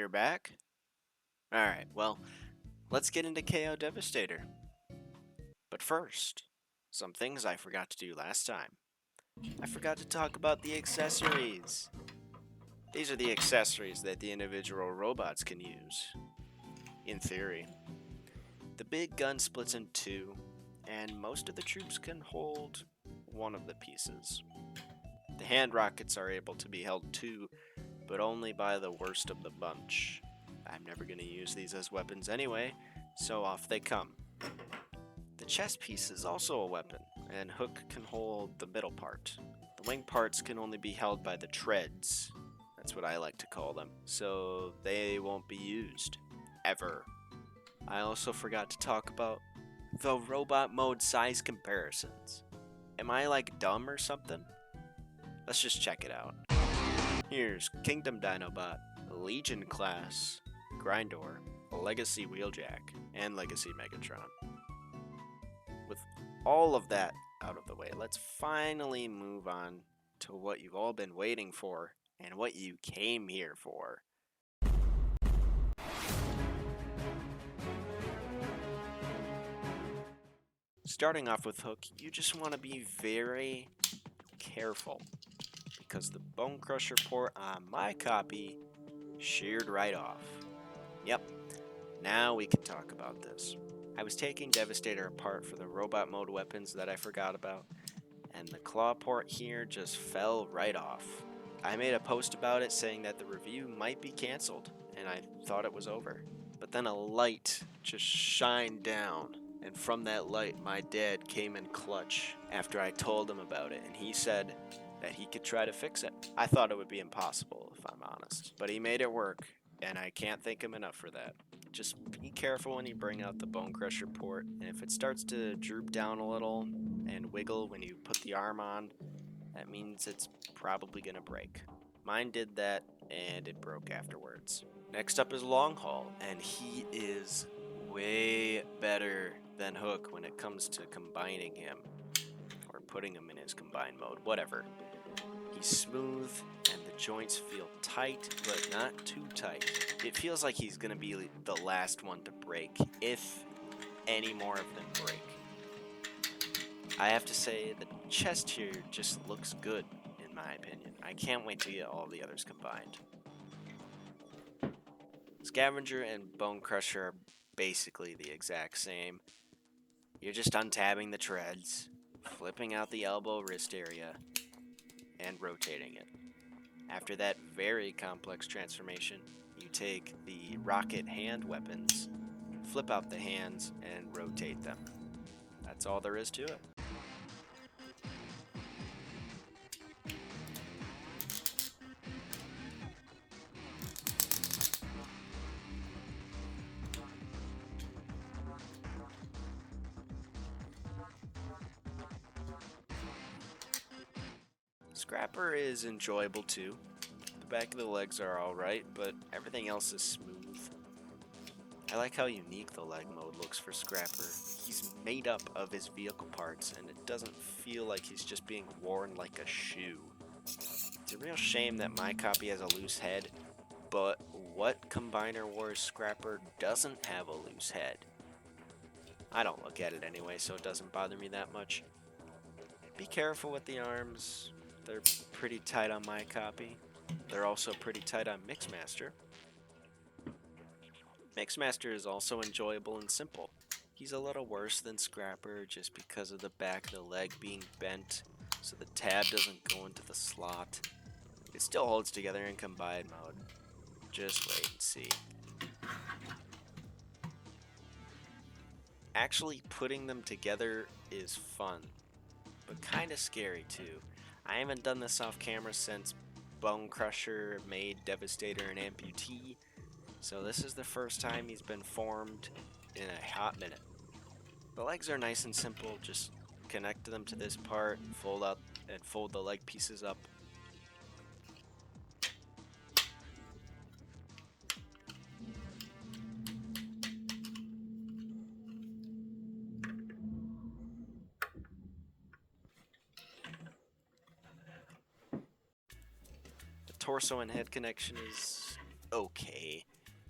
You're back? Alright, well, let's get into KO Devastator. But first, some things I forgot to do last time. I forgot to talk about the accessories. These are the accessories that the individual robots can use. In theory. The big gun splits in two, and most of the troops can hold one of the pieces. The hand rockets are able to be held too, but only by the worst of the bunch. I'm never going to use these as weapons anyway, so off they come. The chest piece is also a weapon, and Hook can hold the middle part. The wing parts can only be held by the treads, that's what I like to call them, so they won't be used. Ever. I also forgot to talk about the robot mode size comparisons. Am I like dumb or something? Let's just check it out. Here's Kingdom Dinobot, Legion Class, Grindor, Legacy Wheeljack, and Legacy Megatron. With all of that out of the way, let's finally move on to what you've all been waiting for and what you came here for. Starting off with Hook, you just want to be very careful because the Bone Crusher port on my copy sheared right off. Yep, now we can talk about this. I was taking Devastator apart for the robot mode weapons that I forgot about, and the claw port here just fell right off. I made a post about it saying that the review might be cancelled, and I thought it was over. But then a light just shined down, and from that light my dad came in clutch after I told him about it, and he said that he could try to fix it. I thought it would be impossible, if I'm honest, but he made it work, and I can't thank him enough for that. Just be careful when you bring out the Bone Crusher port, and if it starts to droop down a little and wiggle when you put the arm on, that means it's probably gonna break. Mine did that, and it broke afterwards. Next up is Long Haul, and he is way better than Hook when it comes to combining him, or putting him in his combined mode, whatever. He's smooth, and the joints feel tight, but not too tight. It feels like he's gonna be the last one to break, if any more of them break. I have to say, the chest here just looks good, in my opinion. I can't wait to get all the others combined. Scavenger and Bone Crusher are basically the exact same. You're just untabbing the treads, flipping out the elbow wrist area, and rotating it. After that very complex transformation, you take the rocket hand weapons, flip out the hands, and rotate them. That's all there is to it. Scrapper is enjoyable too. The back of the legs are alright, but everything else is smooth. I like how unique the leg mode looks for Scrapper. He's made up of his vehicle parts, and it doesn't feel like he's just being worn like a shoe. It's a real shame that my copy has a loose head, but what Combiner Wars Scrapper doesn't have a loose head? I don't look at it anyway, so it doesn't bother me that much. Be careful with the arms. They're pretty tight on my copy. They're also pretty tight on Mixmaster. Mixmaster is also enjoyable and simple. He's a little worse than Scrapper just because of the back of the leg being bent, so the tab doesn't go into the slot. It still holds together in combined mode. Just wait and see. Actually putting them together is fun, but kinda scary too. I haven't done this off camera since Bone Crusher made Devastator an amputee, so this is the first time he's been formed in a hot minute. The legs are nice and simple, just connect them to this part, fold out and fold the leg pieces up. The torso and head connection is okay.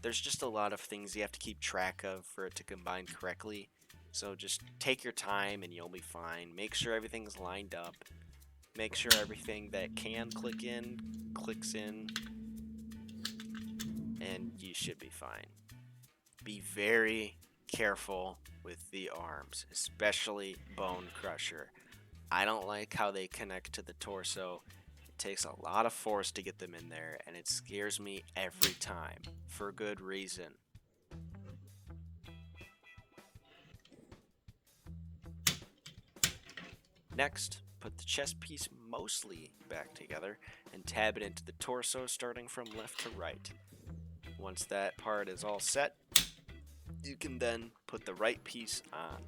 There's just a lot of things you have to keep track of for it to combine correctly. So just take your time and you'll be fine. Make sure everything's lined up. Make sure everything that can click in, clicks in, and you should be fine. Be very careful with the arms, especially Bone Crusher. I don't like how they connect to the torso. It takes a lot of force to get them in there, and it scares me every time, for good reason. Next, put the chest piece mostly back together and tab it into the torso starting from left to right. Once that part is all set, you can then put the right piece on,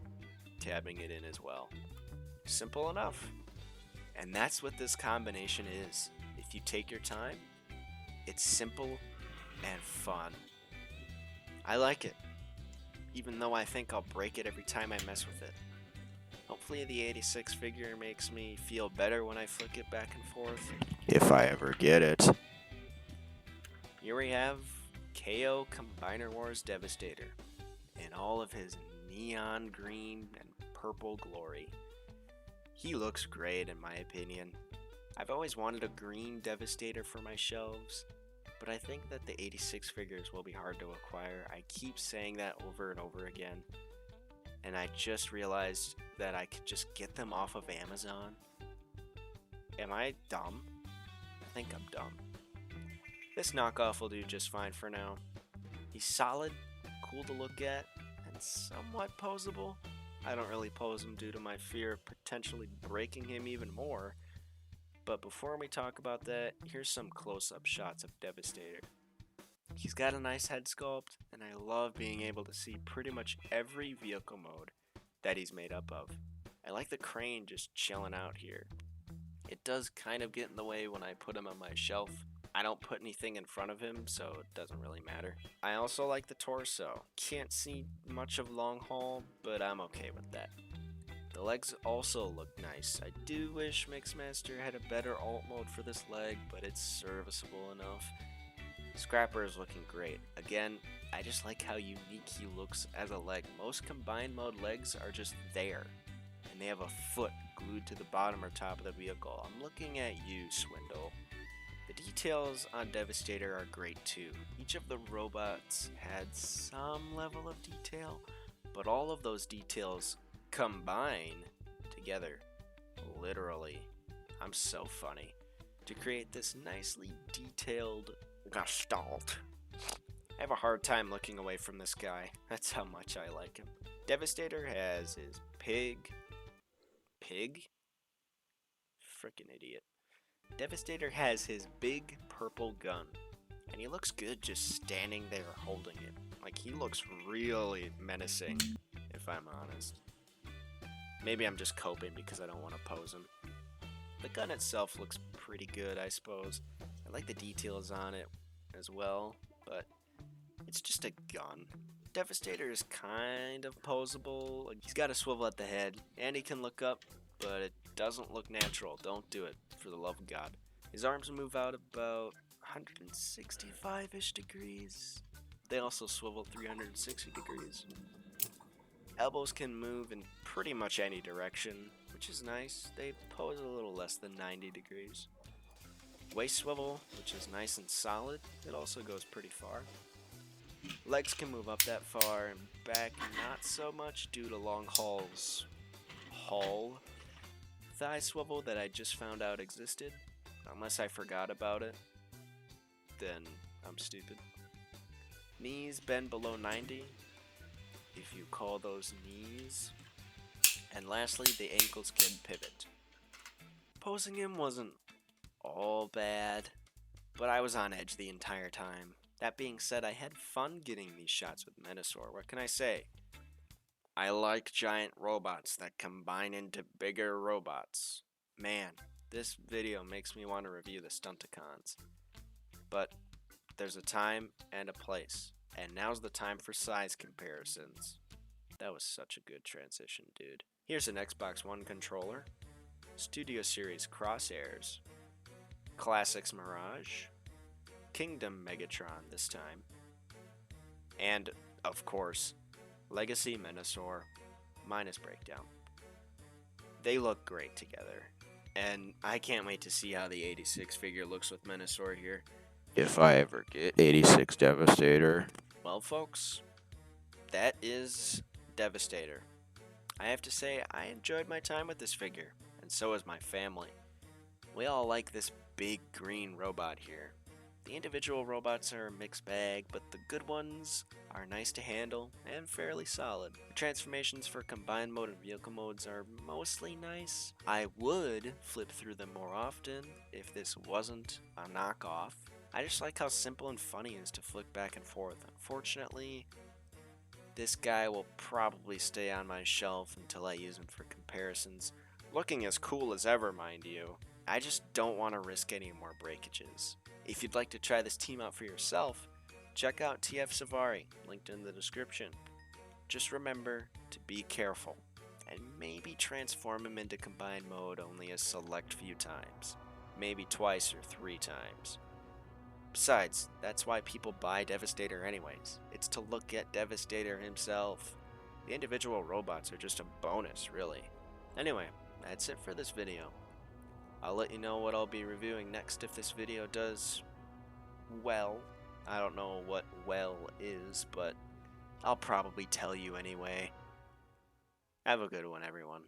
tabbing it in as well. Simple enough. And that's what this combination is. If you take your time, it's simple and fun. I like it, even though I think I'll break it every time I mess with it. Hopefully the 86 figure makes me feel better when I flick it back and forth, if I ever get it. Here we have KO Combiner Wars Devastator in all of his neon green and purple glory. He looks great in my opinion. I've always wanted a green Devastator for my shelves, but I think that the 86 figures will be hard to acquire. I keep saying that over and over again, and I just realized that I could just get them off of Amazon. Am I dumb? I think I'm dumb. This knockoff will do just fine for now. He's solid, cool to look at, and somewhat posable. I don't really pose him due to my fear of potentially breaking him even more. But before we talk about that, here's some close-up shots of Devastator. He's got a nice head sculpt, and I love being able to see pretty much every vehicle mode that he's made up of. I like the crane just chilling out here. It does kind of get in the way when I put him on my shelf. I don't put anything in front of him, so it doesn't really matter. I also like the torso. Can't see much of long haul, but I'm okay with that. The legs also look nice. I do wish Mixmaster had a better alt mode for this leg, but it's serviceable enough. Scrapper is looking great. Again, I just like how unique he looks as a leg. Most combined mode legs are just there, and they have a foot glued to the bottom or top of the vehicle. I'm looking at you, Swindle. The details on Devastator are great too. Each of the robots had some level of detail, but all of those details combine together, literally. I'm so funny. To create this nicely detailed gestalt. I have a hard time looking away from this guy. That's how much I like him. Devastator has his pig? Frickin' idiot. Devastator has his big purple gun, and he looks good just standing there holding it. Like, he looks really menacing, if I'm honest. Maybe I'm just coping because I don't want to pose him. The gun itself looks pretty good, I suppose. I like the details on it as well, but it's just a gun. Devastator is kind of posable. Like, he's got a swivel at the head, and he can look up, but it doesn't look natural. Don't do it, for the love of God. His arms move out about 165-ish degrees. They also swivel 360 degrees. Elbows can move in pretty much any direction, which is nice. They pose a little less than 90 degrees. Waist swivel, which is nice and solid. It also goes pretty far. Legs can move up that far, and back not so much due to long hauls. Thigh swivel that I just found out existed. Unless I forgot about it, then I'm stupid. Knees bend below 90, if you call those knees. And lastly, the ankles can pivot. Posing him wasn't all bad, but I was on edge the entire time. That being said, I had fun getting these shots with Metasaur. What can I say? I like giant robots that combine into bigger robots. Man, this video makes me want to review the Stunticons. But there's a time and a place, and now's the time for size comparisons. That was such a good transition, dude. Here's an Xbox One controller, Studio Series Crosshairs, Classics Mirage, Kingdom Megatron this time, And, of course, Legacy Minosaur minus Breakdown. They look great together. And I can't wait to see how the 86 figure looks with Minosaur here. If I ever get 86 Devastator. Well, folks, that is Devastator. I have to say, I enjoyed my time with this figure, and so has my family. We all like this big green robot here. The individual robots are a mixed bag, but the good ones are nice to handle and fairly solid. The transformations for combined mode and vehicle modes are mostly nice. I would flip through them more often if this wasn't a knockoff. I just like how simple and funny it is to flick back and forth. Unfortunately, this guy will probably stay on my shelf until I use him for comparisons. Looking as cool as ever, mind you. I just don't want to risk any more breakages. If you'd like to try this team out for yourself, check out TF Savari, linked in the description. Just remember to be careful, and maybe transform him into combined mode only a select few times. Maybe twice or 3 times. Besides, that's why people buy Devastator anyways. It's to look at Devastator himself. The individual robots are just a bonus, really. Anyway, that's it for this video. I'll let you know what I'll be reviewing next if this video does well. I don't know what well is, but I'll probably tell you anyway. Have a good one, everyone.